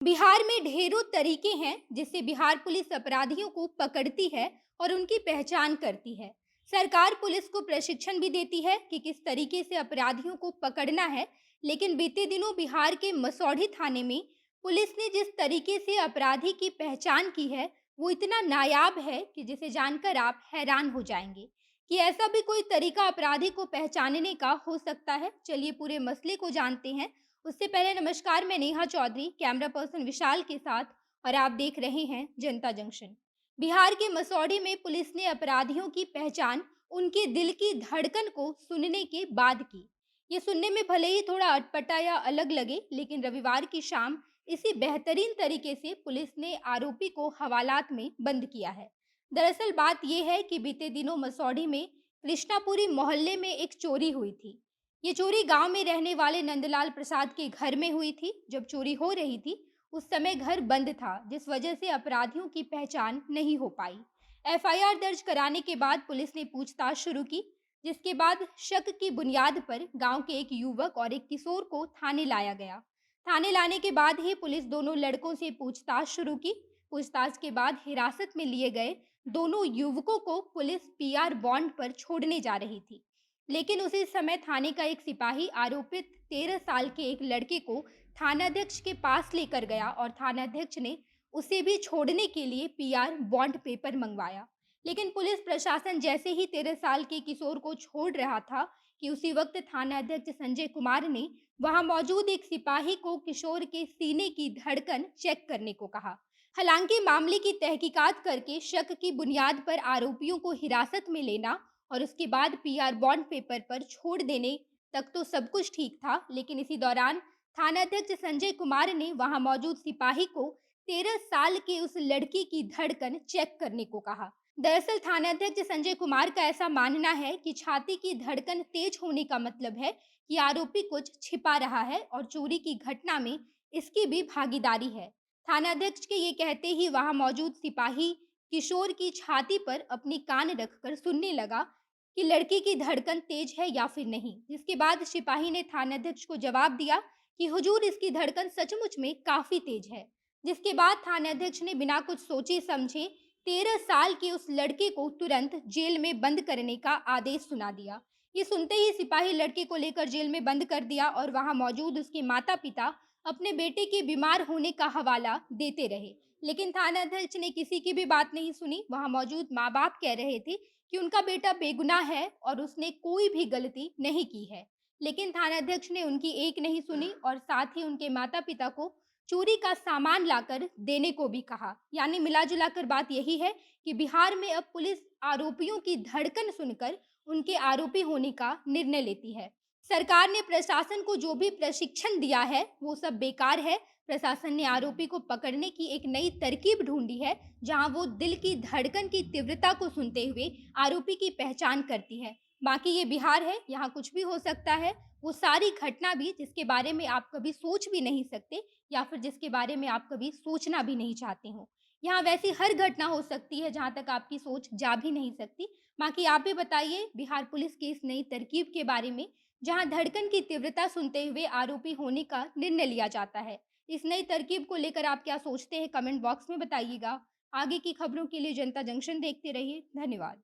बिहार में ढेरों तरीके हैं जिससे बिहार पुलिस अपराधियों को पकड़ती है और उनकी पहचान करती है। सरकार पुलिस को प्रशिक्षण भी देती है कि किस तरीके से अपराधियों को पकड़ना है। लेकिन बीते दिनों बिहार के मसौढ़ी थाने में पुलिस ने जिस तरीके से अपराधी की पहचान की है वो इतना नायाब है कि जिसे जानकर आप हैरान हो जाएंगे कि ऐसा भी कोई तरीका अपराधी को पहचानने का हो सकता है। चलिए पूरे मसले को जानते हैं। उससे पहले नमस्कार, मैं नेहा चौधरी, कैमरा पर्सन विशाल के साथ, और आप देख रहे हैं जनता जंक्शन। बिहार के मसौढ़ी में पुलिस ने अपराधियों की पहचान उनके दिल की धड़कन को सुनने के बाद की। ये सुनने में भले ही थोड़ा अटपटा या अलग लगे, लेकिन रविवार की शाम इसी बेहतरीन तरीके से पुलिस ने आरोपी को हवालात में बंद किया है। दरअसल बात यह है कि बीते दिनों मसौढ़ी में कृष्णापुरी मोहल्ले में एक चोरी हुई थी। ये चोरी गांव में रहने वाले नंदलाल प्रसाद के घर में हुई थी। जब चोरी हो रही थी उस समय घर बंद था, जिस वजह से अपराधियों की पहचान नहीं हो पाई। एफआईआर दर्ज कराने के बाद पुलिस ने पूछताछ शुरू की, जिसके बाद शक की बुनियाद पर गांव के एक युवक और एक किशोर को थाने लाया गया। थाने लाने के बाद ही पुलिस दोनों लड़कों से पूछताछ शुरू की। पूछताछ के बाद हिरासत में लिए गए दोनों युवकों को पुलिस पीआर बॉन्ड पर छोड़ने जा रही थी। लेकिन उसी समय थाने का एक सिपाही आरोपित 13 साल के एक लड़के को थानाध्यक्ष के पास लेकर गया और थानाध्यक्ष ने उसे भी छोड़ने के लिए पीआर बॉन्ड पेपर मंगवाया। लेकिन पुलिस प्रशासन जैसे ही 13 साल के किशोर को छोड़ रहा था कि उसी वक्त थानाध्यक्ष संजय कुमार ने वहां मौजूद एक सिपाही को किशोर के सीने की धड़कन चेक करने को कहा। हालांकि मामले की तहकीकात करके शक की बुनियाद पर आरोपियों को हिरासत में लेना और उसके बाद पीआर बॉन्ड पेपर पर छोड़ देने तक तो सब कुछ ठीक था, लेकिन इसी दौरान थानाध्यक्ष संजय कुमार ने वहां मौजूद सिपाही को 13 साल के उस लड़की की धड़कन चेक करने को कहा। दरअसल थानाध्यक्ष संजय कुमार का ऐसा मानना है कि छाती की धड़कन तेज होने का मतलब है कि आरोपी कुछ छिपा रहा है और चोरी की घटना में इसकी भी भागीदारी है। थानाध्यक्ष के ये कहते ही वहां मौजूद सिपाही किशोर की छाती पर अपनी कान रखकर सुनने लगा कि लड़की की धड़कन तेज है या फिर नहीं, जिसके बाद सिपाही ने थानाध्यक्ष को जवाब दिया कि हुजूर, इसकी धड़कन सचमुच में काफी तेज है। जिसके बाद थानाध्यक्ष ने बिना कुछ सोचे समझे 13 साल के उस लड़के को तुरंत जेल में बंद करने का आदेश सुना दिया। ये सुनते ही सिपाही लड़के को लेकर जेल में बंद कर दिया और वहां मौजूद उसके माता पिता अपने बेटे के बीमार होने का हवाला देते रहे। लेकिन थानाध्यक्ष ने किसी की भी बात नहीं सुनी। वहां मौजूद माँ बाप कह रहे थे कि उनका बेटा बेगुनाह है और उसने कोई भी गलती नहीं की है। लेकिन थानाध्यक्ष ने उनकी एक नहीं सुनी और साथ ही उनके माता पिता को चोरी का सामान लाकर देने को भी कहा। यानी मिला जुला कर बात यही है कि बिहार में अब पुलिस आरोपियों की धड़कन सुनकर उनके आरोपी होने का निर्णय लेती है। सरकार ने प्रशासन को जो भी प्रशिक्षण दिया है वो सब बेकार है। प्रशासन ने आरोपी को पकड़ने की एक नई तरकीब ढूंढी है, जहां वो दिल की धड़कन की तीव्रता को सुनते हुए आरोपी की पहचान करती है। बाकी ये बिहार है, यहाँ कुछ भी हो सकता है। वो सारी घटना भी जिसके बारे में आप कभी सोच भी नहीं सकते या फिर जिसके बारे में आप कभी सोचना भी नहीं चाहते हो। यहाँ वैसी हर घटना हो सकती है जहाँ तक आपकी सोच जा भी नहीं सकती। बाकी आप भी बताइए बिहार पुलिस की इस नई तरकीब के बारे में, जहाँ धड़कन की तीव्रता सुनते हुए आरोपी होने का निर्णय लिया जाता है। इस नई तरकीब को लेकर आप क्या सोचते हैं, कमेंट बॉक्स में बताइएगा। आगे की खबरों के लिए जनता जंक्शन देखते रहिए। धन्यवाद।